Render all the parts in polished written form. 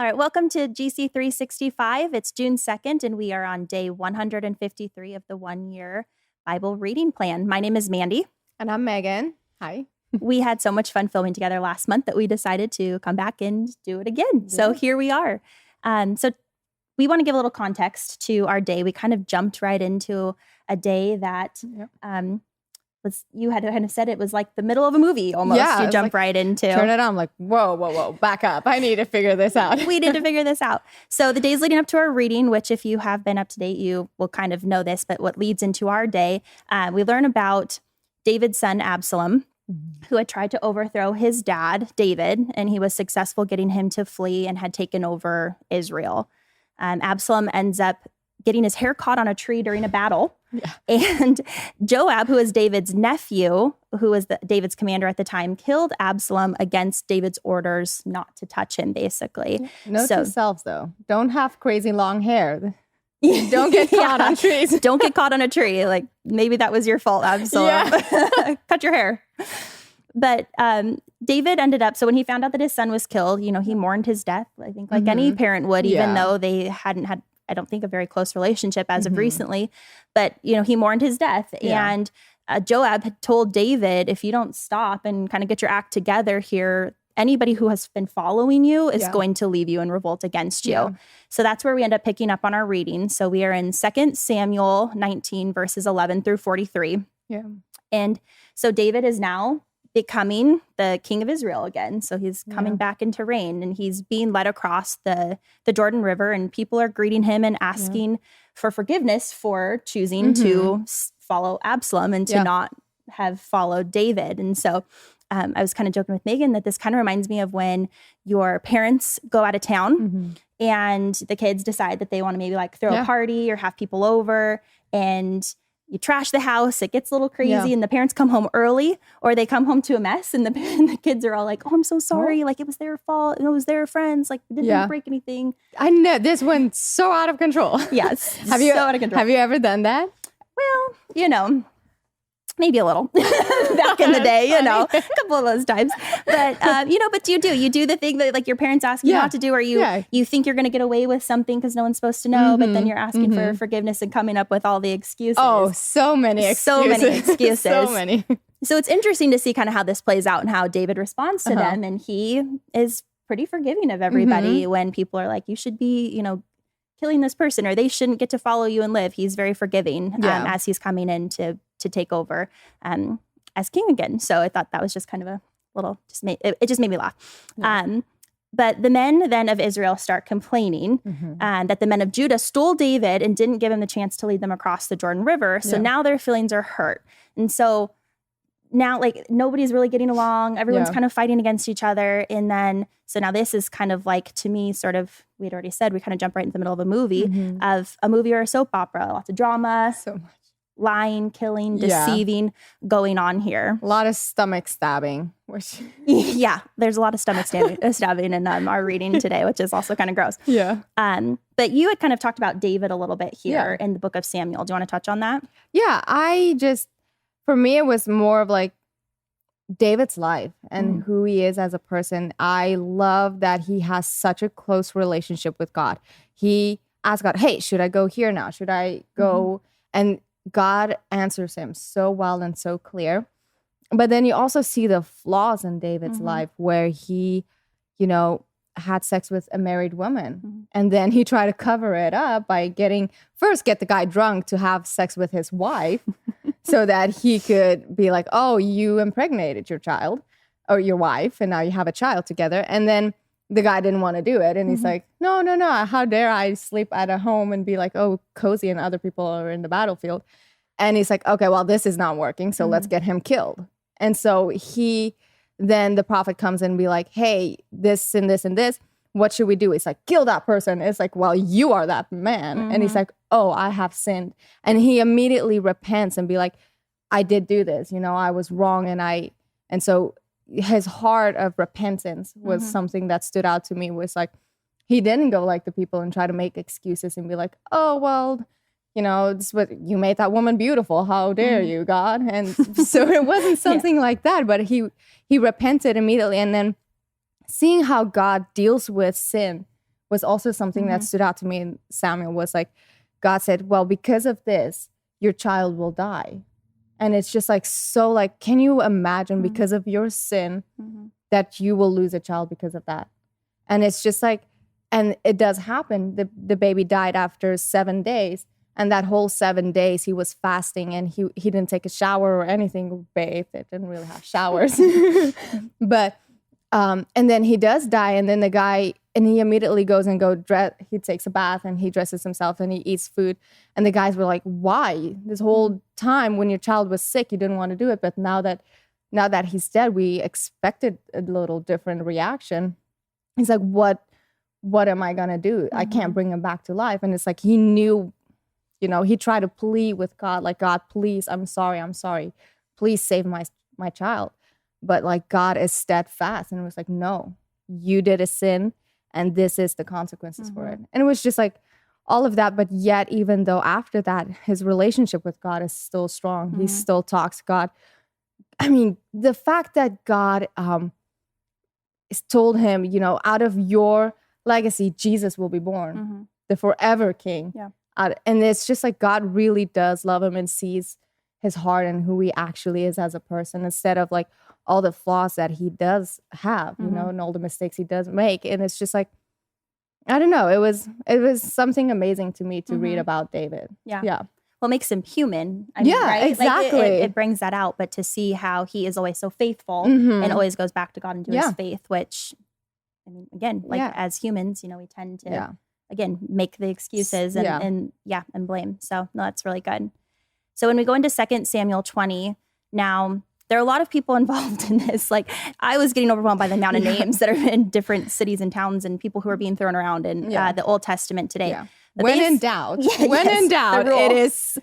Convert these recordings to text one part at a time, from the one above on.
All right, welcome to GC 365. It's June 2nd, and we are on day 153 of the one-year Bible reading plan. My name is Mandy. And I'm Megan. Hi. We had so much fun filming together last month that we decided to come back and do it again. Yeah. So here we are. So we want to give a little context to our day. We kind of jumped right into a day that you had kind of said it was like the middle of a movie almost. Yeah, you jump right into. Turn it on. I'm like, whoa, back up. I need to figure this out. We need to figure this out. So the days leading up to our reading, which if you have been up to date, you will kind of know this, but what leads into our day, we learn about David's son, Absalom, who had tried to overthrow his dad, David, and he was successful getting him to flee and had taken over Israel. Absalom ends up getting his hair caught on a tree during a battle. Yeah. And Joab, who is David's nephew, who was David's commander at the time, killed Absalom against David's orders not to touch him, basically. Note to self, though. Don't have crazy long hair. Don't get caught on trees. Don't get caught on a tree. Like, maybe that was your fault, Absalom. Yeah. Cut your hair. But David ended up, so when he found out that his son was killed, he mourned his death, I think, like any parent would, even though they hadn't had, I don't think, a very close relationship as of recently. But, he mourned his death. Yeah. And Joab had told David, if you don't stop and kind of get your act together here, anybody who has been following you is going to leave you and revolt against you. Yeah. So that's where we end up picking up on our reading. So we are in 2 Samuel 19, verses 11 through 43. Yeah. And so David is now becoming the king of Israel again. So he's coming back into reign, and he's being led across the Jordan River, and people are greeting him and asking for forgiveness for choosing to follow Absalom and to not have followed David. And so I was kind of joking with Megan that this kind of reminds me of when your parents go out of town and the kids decide that they want to maybe like throw a party or have people over, and you trash the house, it gets a little crazy, and the parents come home early, or they come home to a mess, and the kids are all like, oh, I'm so sorry. Like, it was their fault. It was their friends. Like, they didn't break anything. I know. This went so out of control. Yes. So out of control. Have you ever done that? Well, maybe a little back in the day, a couple of those times. But, but you do the thing that like your parents ask you not to do, or you think you're going to get away with something because no one's supposed to know, but then you're asking for forgiveness and coming up with all the excuses. Oh, so many excuses. So many. So it's interesting to see kind of how this plays out and how David responds to them. And he is pretty forgiving of everybody when people are like, you should be, killing this person, or they shouldn't get to follow you and live. He's very forgiving as he's coming in to take over as king again. So I thought that was just kind of a little, it just made me laugh. Yeah. But the men then of Israel start complaining that the men of Judah stole David and didn't give him the chance to lead them across the Jordan River. So now their feelings are hurt. And so now like nobody's really getting along. Everyone's kind of fighting against each other. And then, so now this is kind of like, to me, sort of, we'd already said, we kind of jump right into the middle of a movie or a soap opera, lots of drama. So much. Lying, killing, deceiving going on here. A lot of stomach stabbing. There's a lot of stomach stabbing in our reading today, which is also kind of gross. Yeah. But you had kind of talked about David a little bit here in the book of Samuel. Do you want to touch on that? Yeah, for me, it was more of like David's life and who he is as a person. I love that he has such a close relationship with God. He asks God, hey, should I go here now? Should I go? And God answers him so well and so clear. But then you also see the flaws in David's life where he, had sex with a married woman. And then he tried to cover it up by get the guy drunk to have sex with his wife so that he could be like, oh, you impregnated your child or your wife and now you have a child together. And then the guy didn't want to do it. And he's like, no. How dare I sleep at a home and be like, oh, cozy and other people are in the battlefield. And he's like, okay, well, this is not working. So let's get him killed. And so then the prophet comes and be like, hey, this and this and this, what should we do? It's like, kill that person. It's like, well, you are that man. And he's like, oh, I have sinned. And he immediately repents and be like, I did do this. I was wrong. And so his heart of repentance was something that stood out to me, was like, he didn't go like the people and try to make excuses and be like, oh, well, you made that woman beautiful. How dare you, God? And so it wasn't something like that, but he repented immediately. And then seeing how God deals with sin was also something that stood out to me in Samuel was like, God said, well, because of this, your child will die. And it's just like, so like, can you imagine because of your sin that you will lose a child because of that? And it's just like, and it does happen. The baby died after 7 days. And that whole 7 days he was fasting and he didn't take a shower or anything, bathed. It didn't really have showers. But, and then he does die. And then the guy, and he immediately goes and he takes a bath and he dresses himself and he eats food. And the guys were like, why? This whole time when your child was sick, you didn't want to do it. But now that he's dead, we expected a little different reaction. He's like, what am I going to do? I can't bring him back to life. And it's like, he knew, he tried to plead with God, like, God, please, I'm sorry. Please save my child. But like, God is steadfast. And it was like, no, you did a sin. And this is the consequences for it. And it was just like all of that. But yet, even though after that, his relationship with God is still strong. He still talks to God. I mean, the fact that God told him, out of your legacy, Jesus will be born, the forever king. Yeah. And it's just like God really does love him and sees his heart and who he actually is as a person, instead of like all the flaws that he does have, and all the mistakes he does make. And it's just like, I don't know. It was something amazing to me to read about David. Yeah. Yeah. Well, it makes him human. I mean, right? Exactly. Like it brings that out. But to see how he is always so faithful and always goes back to God and to his faith, which, I mean, again, like as humans, we tend to, again, make the excuses and blame. So no, that's really good. So when we go into 2 Samuel 20, now there are a lot of people involved in this. Like, I was getting overwhelmed by the amount of names that are in different cities and towns and people who are being thrown around in the Old Testament today. Yeah. When in doubt, it is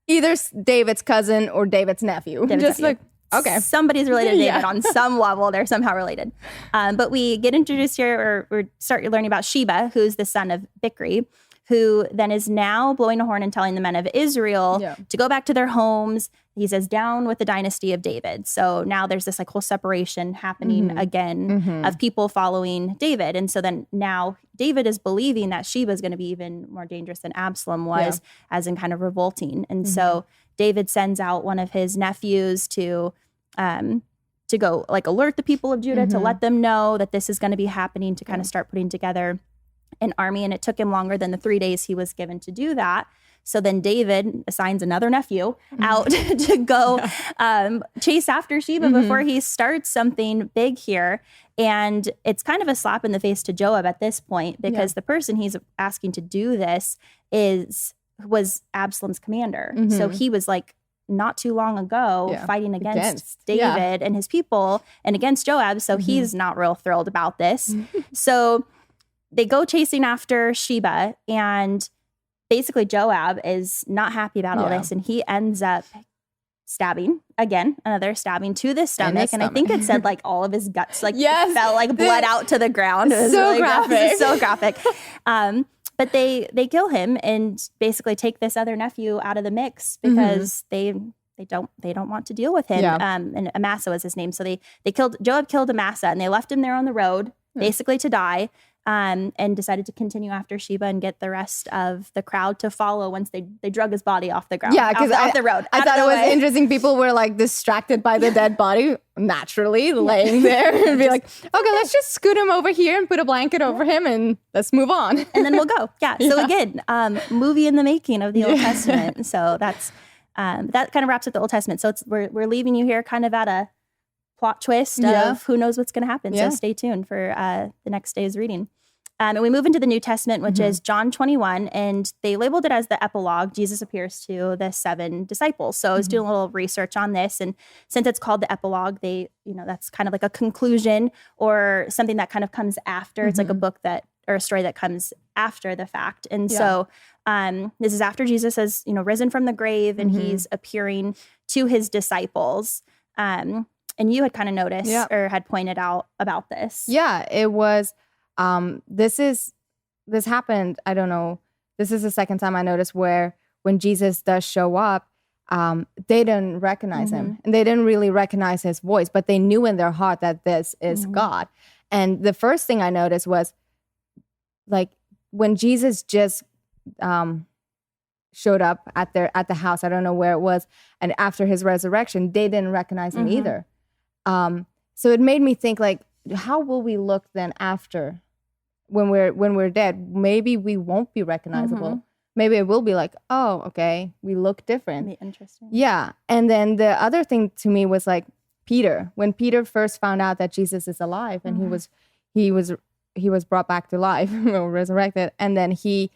either David's cousin or David's nephew. Like, okay. Somebody's related to David on some level. They're somehow related. But we get introduced here, or start learning about Sheba, who's the son of Bichri, who then is now blowing a horn and telling the men of Israel to go back to their homes. He says, down with the dynasty of David. So now there's this like whole separation happening again of people following David. And so then now David is believing that Sheba is going to be even more dangerous than Absalom was, as in kind of revolting. And so David sends out one of his nephews to go like alert the people of Judah, to let them know that this is going to be happening, to kind of start putting together an army. And it took him longer than the 3 days he was given to do that. So then David assigns another nephew out to go chase after Sheba before he starts something big here. And it's kind of a slap in the face to Joab at this point, because the person he's asking to do this was Absalom's commander. So he was like, not too long ago, fighting against David and his people and against Joab. So he's not real thrilled about this. So they go chasing after Sheba, and basically Joab is not happy about all this, and he ends up another stabbing to the stomach. And I think it said like all of his guts fell like bled out to the ground. It was so really graphic. So graphic. But they kill him and basically take this other nephew out of the mix because they don't want to deal with him. And Amasa was his name. So Joab killed Amasa, and they left him there on the road basically to die. And decided to continue after Sheba and get the rest of the crowd to follow once they drug his body off the ground. Yeah, because off the road. I thought it was interesting. People were like distracted by the dead body, naturally laying there, and be like, okay, let's just scoot him over here and put a blanket over him and let's move on. And then we'll go. Yeah. So again, movie in the making of the Old Testament. So that's that kind of wraps up the Old Testament. So we're leaving you here kind of at a plot twist of who knows what's going to happen. So stay tuned for the next day's reading. And we move into the New Testament, which is John 21, and they labeled it as the epilogue. Jesus appears to the 7 disciples. So I was doing a little research on this, and since it's called the epilogue, that's kind of like a conclusion or something that kind of comes after. It's like a book or a story that comes after the fact. And so this is after Jesus has, risen from the grave, and he's appearing to his disciples. And you had kind of noticed or had pointed out about this. Yeah, it was. This happened, I don't know, this is the second time I noticed where when Jesus does show up, they didn't recognize him, and they didn't really recognize his voice, but they knew in their heart that this is God. And the first thing I noticed was like when Jesus just showed up at the house, I don't know where it was, and after his resurrection, they didn't recognize him either. So it made me think, like, how will we look then after when we're dead? Maybe we won't be recognizable. Maybe it will be like, oh, okay, we look different. That'd be interesting. Yeah. And then the other thing to me was like Peter. When Peter first found out that Jesus is alive and he was brought back to life or resurrected, and then he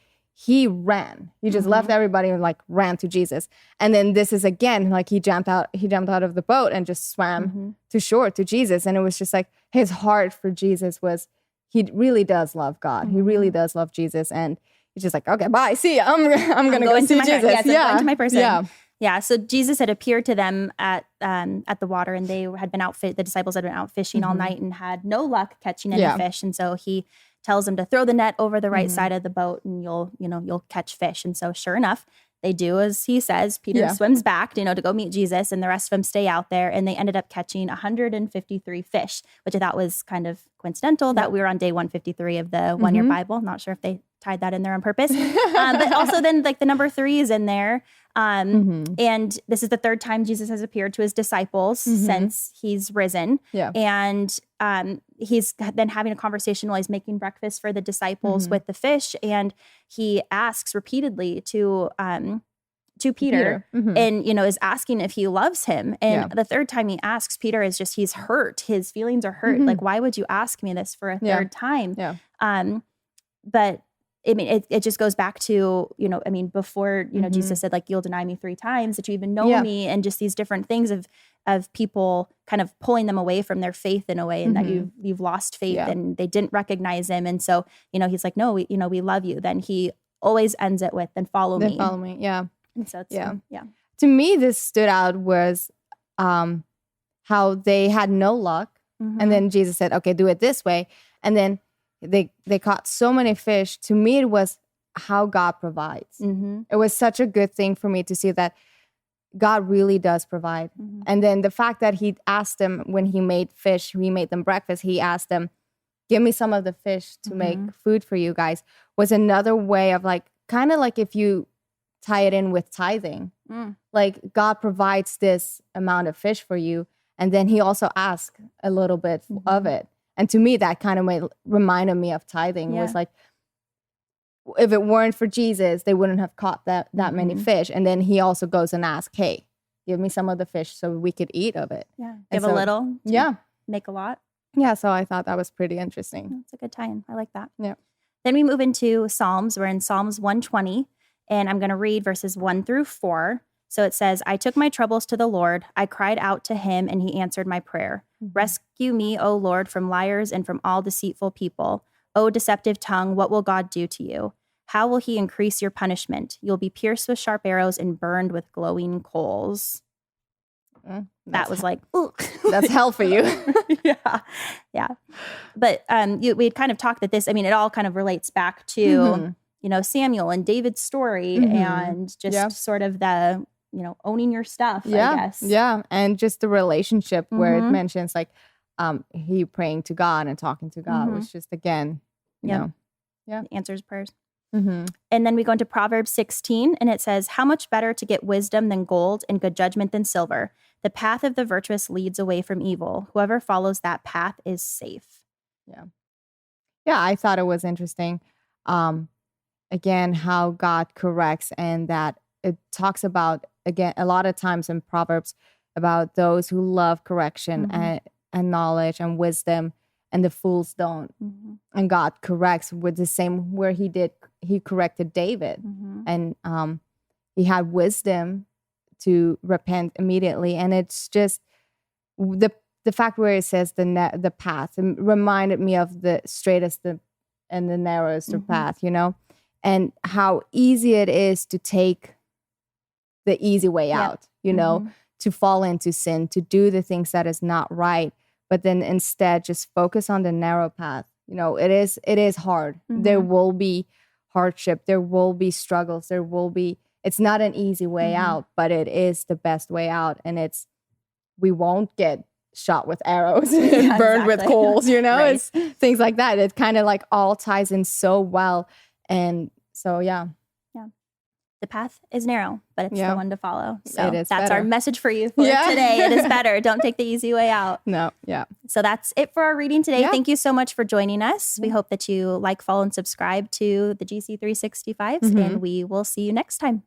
ran. He just left everybody and like ran to Jesus. And then this is again like he jumped out of the boat and just swam to shore to Jesus. And it was just like his heart for Jesus was, he really does love God. He really does love Jesus. And he's just like, okay, bye. See ya. I'm gonna go see Jesus. Yes, I'm going to my person. Yeah. So Jesus had appeared to them at the water, and they had been the disciples had been out fishing all night and had no luck catching any fish. And so he tells them to throw the net over the right side of the boat, and you'll catch fish. And so sure enough, they do as he says. Peter swims back, to go meet Jesus, and the rest of them stay out there, and they ended up catching 153 fish, which I thought was kind of coincidental that we were on day 153 of the 1 year Bible. Not sure if they tied that in there on purpose. But also then like the number 3 is in there. And this is the third time Jesus has appeared to his disciples since he's risen. Yeah. And he's been having a conversation while he's making breakfast for the disciples with the fish. And he asks repeatedly to Peter and, is asking if he loves him. And the third time he asks, Peter is just, he's hurt. His feelings are hurt. Like, why would you ask me this for a third time? Yeah. But I mean, it just goes back to, before, Jesus said, like, you'll deny me 3 times that you even know me, and just these different things of people kind of pulling them away from their faith in a way, and that you've lost faith and they didn't recognize him. And so, he's like, no, we love you. Then he always ends it with, then follow me. Yeah. And so it's, To me, this stood out was how they had no luck. And then Jesus said, okay, do it this way. And then they caught so many fish. To me, it was how God provides. It was such a good thing for me to see that God really does provide. And then the fact that he asked them when he made them breakfast, he asked them, give me some of the fish to make food for you guys, was another way of like, kind of like if you tie it in with tithing, like God provides this amount of fish for you. And then he also asked a little bit of it. And to me, that kind of reminded me of tithing. Yeah. Was like, if it weren't for Jesus, they wouldn't have caught that many fish. And then he also goes and asks, hey, give me some of the fish so we could eat of it. Yeah, give a little. Make a lot. Yeah, so I thought that was pretty interesting. That's a good tie-in. I like that. Yeah. Then we move into Psalms. We're in Psalms 120, and I'm going to read verses 1 through 4. So it says, I took my troubles to the Lord. I cried out to him, and he answered my prayer. Rescue me, O Lord, from liars and from all deceitful people. O deceptive tongue, what will God do to you? How will he increase your punishment? You'll be pierced with sharp arrows and burned with glowing coals. That was like, ooh. That's hell for you. Yeah. But we had kind of talked that this, it all kind of relates back to, Samuel and David's story and just sort of the, owning your stuff, I guess. Yeah. And just the relationship where it mentions like he praying to God and talking to God, which just, again, answers prayers. And then we go into Proverbs 16, and it says, how much better to get wisdom than gold and good judgment than silver. The path of the virtuous leads away from evil. Whoever follows that path is safe. Yeah, I thought it was interesting. Again, how God corrects, and that it talks about, again, a lot of times in Proverbs about those who love correction and knowledge and wisdom, and the fools don't. And God corrects with the same where he corrected David. And he had wisdom to repent immediately. And it's just the fact where it says the path, it reminded me of the straightest and the narrowest path, and how easy it is to take the easy way out, to fall into sin, to do the things that is not right. But then instead just focus on the narrow path. It is hard. There will be hardship. There will be struggles. It's not an easy way out, but it is the best way out. And we won't get shot with arrows and burned with coals, right. It's things like that. It kind of like all ties in so well. And so, yeah. The path is narrow, but it's the one to follow. So that's better. Our message for you for today. It is better. Don't take the easy way out. No, yeah. So that's it for our reading today. Yeah. Thank you so much for joining us. We hope that you like, follow, and subscribe to the GC365s, and we will see you next time.